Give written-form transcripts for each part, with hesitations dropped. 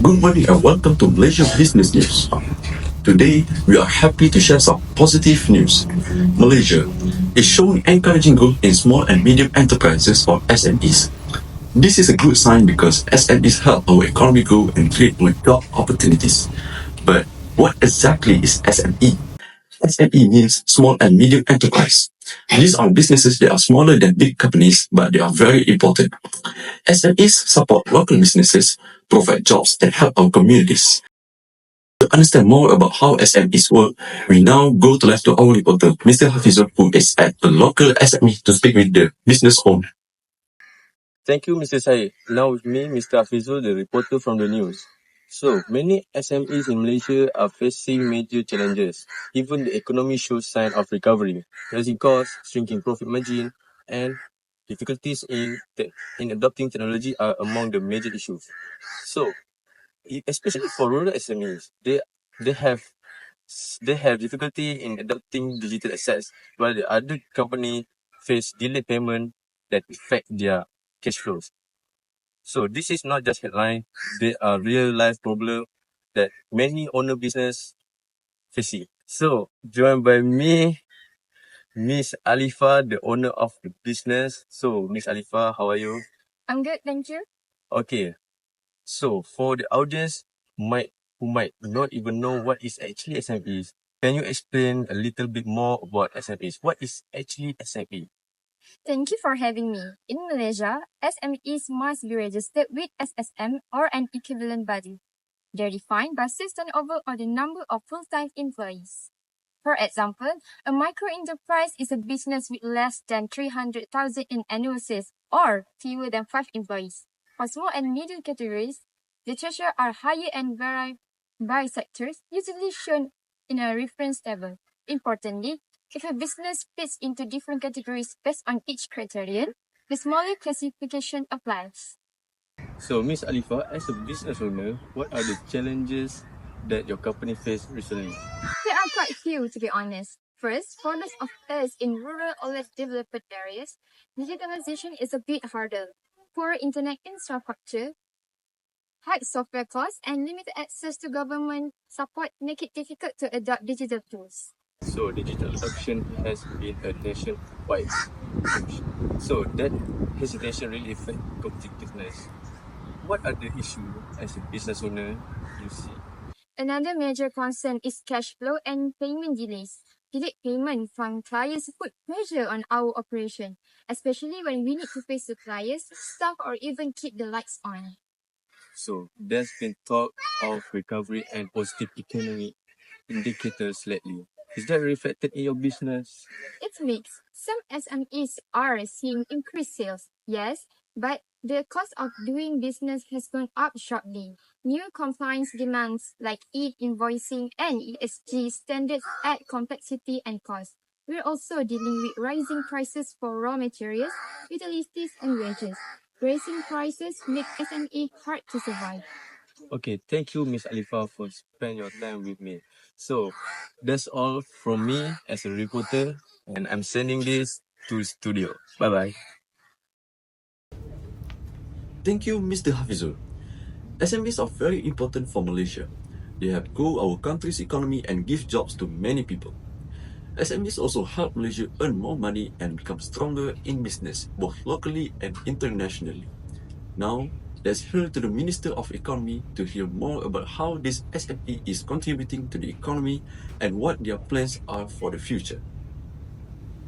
Good morning and welcome to Malaysia Business News. Today, we are happy to share some positive news. Malaysia is showing encouraging growth in small and medium enterprises or SMEs. This is a good sign because SMEs help our economy grow and create more job opportunities. But what exactly is SME? SME means small and medium enterprise. These are businesses that are smaller than big companies, but they are very important. SMEs support local businesses, provide jobs, and help our communities. To understand more about how SMEs work, we now go to left to our reporter, Mr. Hafizul, who is at the local SME to speak with the business owner. Thank you, Mr. Syed. Now with me, Mr. Afizul, the reporter from the news. So, many SMEs in Malaysia are facing major challenges. Even the economy shows signs of recovery. Rising costs, shrinking profit margin, and difficulties in adopting technology are among the major issues. So, especially for rural SMEs, they have they have difficulty in adopting digital assets, while the other company face delayed payment that affect their cash flows. So this is not just headline; they are real life problem that many owner business facing. So joined by me, Miss Alifa, the owner of the business. So Miss Alifa, how are you? I'm good, thank you. Okay. So for the audience who might not even know what is actually SMEs, can you explain a little bit more about SMEs? What is actually SME? Thank you for having me. In Malaysia, SMEs must be registered with SSM or an equivalent body. They're defined by sales turnover or the number of full-time employees. For example, a micro-enterprise is a business with less than 300,000 in annual sales or fewer than 5 employees. For small and medium categories, the thresholds are higher and vary by sectors, usually shown in a reference table. Importantly, if a business fits into different categories based on each criterion, the smaller classification applies. So Miss Alifa, as a business owner, what are the challenges that your company faced recently? There are quite few, to be honest. First, for those of us in rural or less developed areas, digitalization is a bit harder. Poor internet infrastructure, high software costs, and limited access to government support make it difficult to adopt digital tools. So digital adoption has been a nationwide push. So that hesitation really affect competitiveness. What are the issues as a business owner you see? Another major concern is cash flow and payment delays. Delayed payment from clients put pressure on our operation, especially when we need to pay suppliers, staff, or even keep the lights on. So there's been talk of recovery and positive economic indicators lately. Is that reflected in your business? It's mixed. Some SMEs are seeing increased sales, yes, but the cost of doing business has gone up sharply. New compliance demands like e-invoicing and ESG standards add complexity and cost. We're also dealing with rising prices for raw materials, utilities, and wages. Raising prices make SME hard to survive. Okay, thank you, Miss Alifa, for spending your time with me. So that's all from me as a reporter, and I'm sending this to studio. Bye bye. Thank you, Mr. Hafizul. SMEs are very important for Malaysia. They help grow our country's economy and give jobs to many people. SMEs also help Malaysia earn more money and become stronger in business, both locally and internationally. Now, let's hear to the Minister of Economy to hear more about how this SME is contributing to the economy and what their plans are for the future.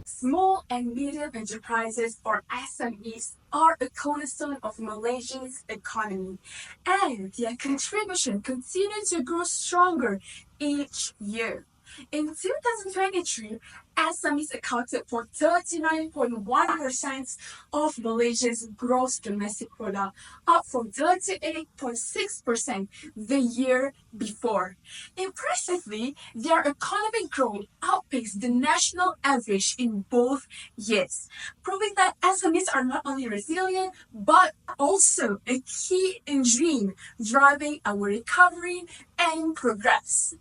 Small and medium enterprises, or SMEs, are a cornerstone of Malaysia's economy, and their contribution continues to grow stronger each year. In 2023, SMEs accounted for 39.1% of Malaysia's gross domestic product, up from 38.6% the year before. Impressively, their economic growth outpaced the national average in both years, proving that SMEs are not only resilient but also a key engine driving our recovery and progress.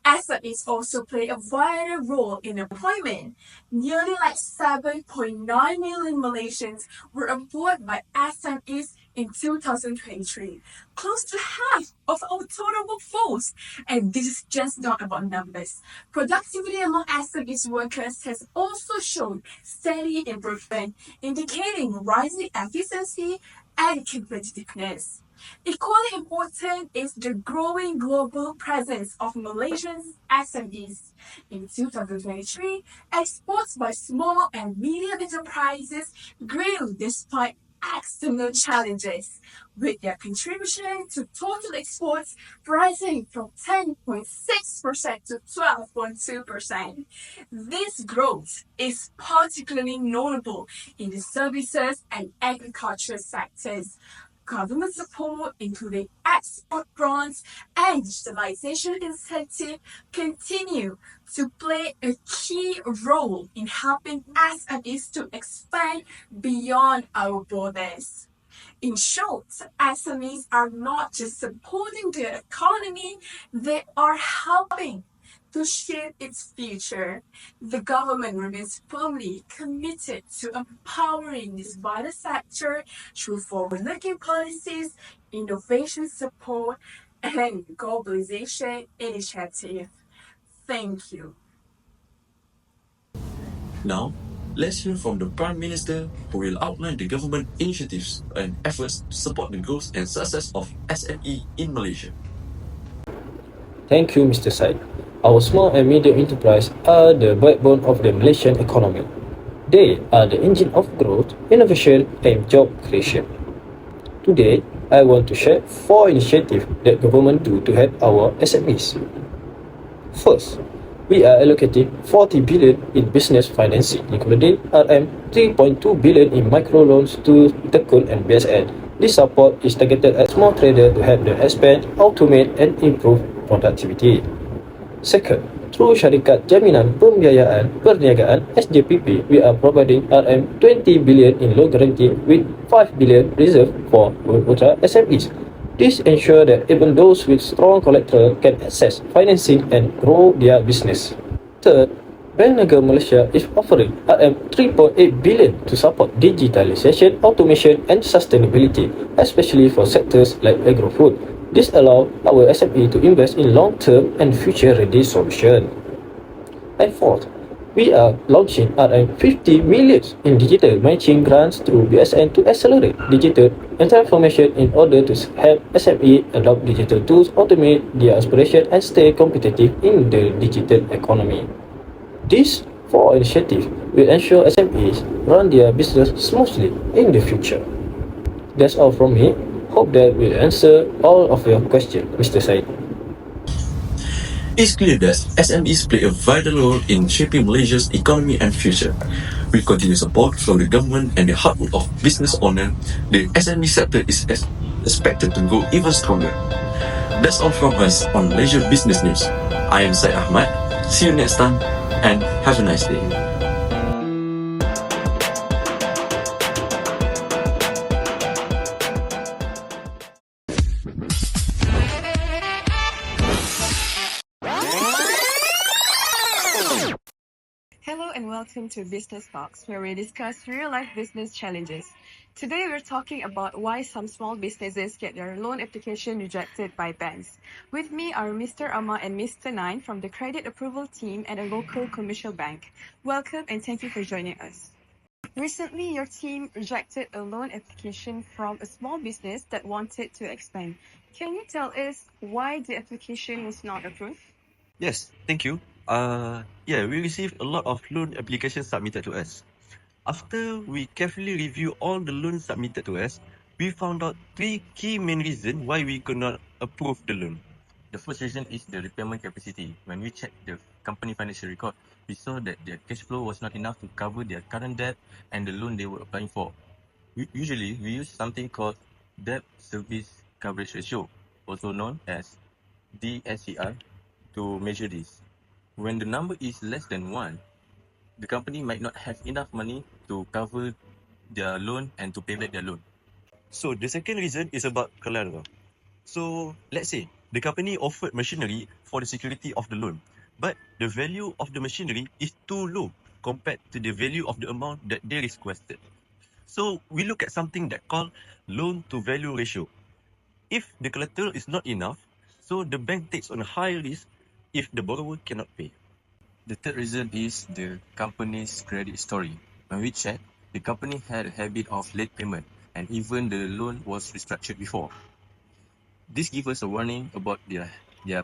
SMEs also play a vital role in employment. Nearly 7.9 million Malaysians were employed by SMEs in 2023, close to half of our total workforce. And this is just not about numbers. Productivity among SMEs workers has also shown steady improvement, indicating rising efficiency and competitiveness. Equally important is the growing global presence of Malaysian SMEs. In 2023, exports by small and medium enterprises grew despite external challenges, with their contribution to total exports rising from 10.6% to 12.2%. This growth is particularly notable in the services and agriculture sectors. Government support, including export grants and digitalization incentive, continue to play a key role in helping SMEs to expand beyond our borders. In short, SMEs are not just supporting the economy, they are helping to shape its future. The government remains firmly committed to empowering this vital sector through forward-looking policies, innovation support, and globalization initiative. Thank you. Now, let's hear from the Prime Minister, who will outline the government initiatives and efforts to support the growth and success of SME in Malaysia. Thank you, Mr. Said. Our small and medium enterprises are the backbone of the Malaysian economy. They are the engine of growth, innovation, and job creation. Today, I want to share 4 initiatives that government do to help our SMEs. First, we are allocating 40 billion in business financing, including RM3.2 billion in microloans to Tekun and BSN. This support is targeted at small traders to help them expand, automate, and improve productivity. Second, through Syarikat Jaminan Pembiayaan Perniagaan (SJPP), we are providing RM20 billion in loan guarantee with 5 billion reserved for ultra SMEs. This ensures that even those with strong collateral can access financing and grow their business. Third, Bank Negara Malaysia is offering RM3.8 billion to support digitalization, automation, and sustainability, especially for sectors like agro-food. This allows our SME to invest in long-term and future-ready solutions. And fourth, we are launching RM50 million in digital matching grants through BSN to accelerate digital transformation in order to help SME adopt digital tools, automate their aspirations, and stay competitive in the digital economy. These 4 initiatives will ensure SMEs run their business smoothly in the future. That's all from me. Hope that will answer all of your questions, Mr. Said. It's clear that SMEs play a vital role in shaping Malaysia's economy and future. With continued support from the government and the hard work of business owners, the SME sector is expected to grow even stronger. That's all from us on Malaysia Business News. I am Syed Ahmad. See you next time and have a nice day. Hello and welcome to Business Talks, where we discuss real-life business challenges. Today we're talking about why some small businesses get their loan application rejected by banks. With me are Mr. Amma and Mr. Nine from the credit approval team at a local commercial bank. Welcome and thank you for joining us. Recently, your team rejected a loan application from a small business that wanted to expand. Can you tell us why the application was not approved? Yes, thank you. We received a lot of loan applications submitted to us. After we carefully review all the loans submitted to us, we found out 3 key main reasons why we could not approve the loan. The first reason is the repayment capacity. When we checked the company financial record, we saw that their cash flow was not enough to cover their current debt and the loan they were applying for. Usually, we use something called debt service coverage ratio, also known as DSCR, to measure this. When the number is less than 1, the company might not have enough money to cover their loan and to pay back their loan. So the second reason is about collateral. So let's say the company offered machinery for the security of the loan, but the value of the machinery is too low compared to the value of the amount that they requested. So we look at something that called loan to value ratio. If the collateral is not enough, so the bank takes on a higher risk if the borrower cannot pay. The third reason is the company's credit story. When we check, the company had a habit of late payment and even the loan was restructured before. This gives us a warning about their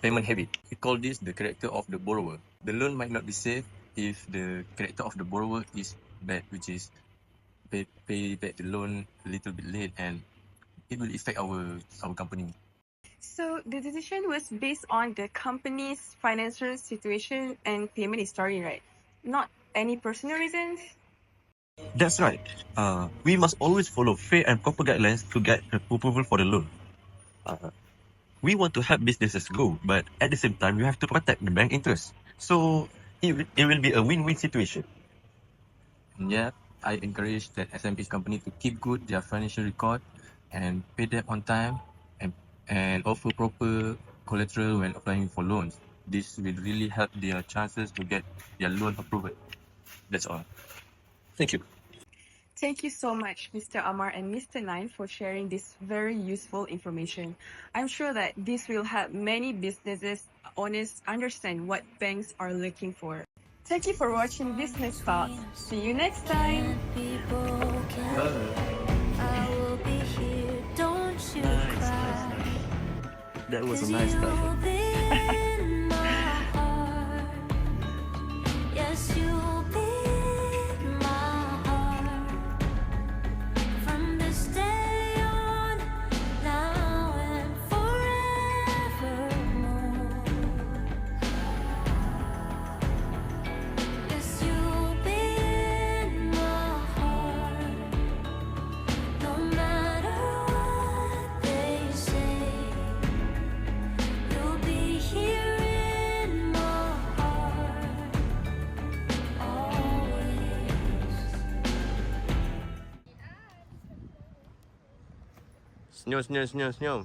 payment habit. We call this the character of the borrower. The loan might not be safe if the character of the borrower is bad, which is pay back the loan a little bit late, and it will affect our company. So the decision was based on the company's financial situation and payment history, right? Not any personal reasons. That's right. We must always follow fair and proper guidelines to get approval for the loan. We want to help businesses grow, but at the same time, we have to protect the bank interest. So it will be a win-win situation. And yeah, I encourage that SMP's company to keep good their financial record and pay them on time and offer proper collateral when applying for loans. This will really help their chances to get their loan approved. That's all. Thank you. Thank you so much, Mr. Amar and Mr. Nine, for sharing this very useful information. I'm sure that this will help many businesses owners understand what banks are looking for. Thank you for watching Business Talks. See you next time. That was a nice touch. Senyum, senyum, senyum, senyum.